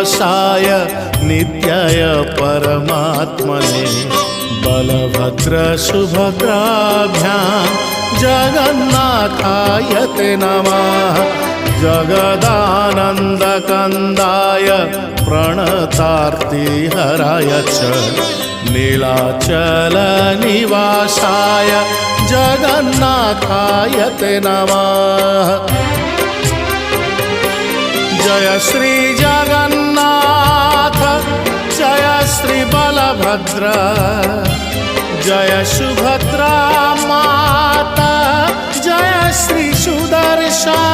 निवासाय नित्याय परमात्मने बलभद्र सुभद्राभ्यां जगन्नाथाय ते नमः। जगदानन्दकन्दाय प्रणतार्तिहराय च नीलाचलनिवासाय जगन्नाथाय ते नमः। जय श्री जगन्नाथ जय श्री बलभद्र जय सुभद्रा माता जय श्री सुदर्शन।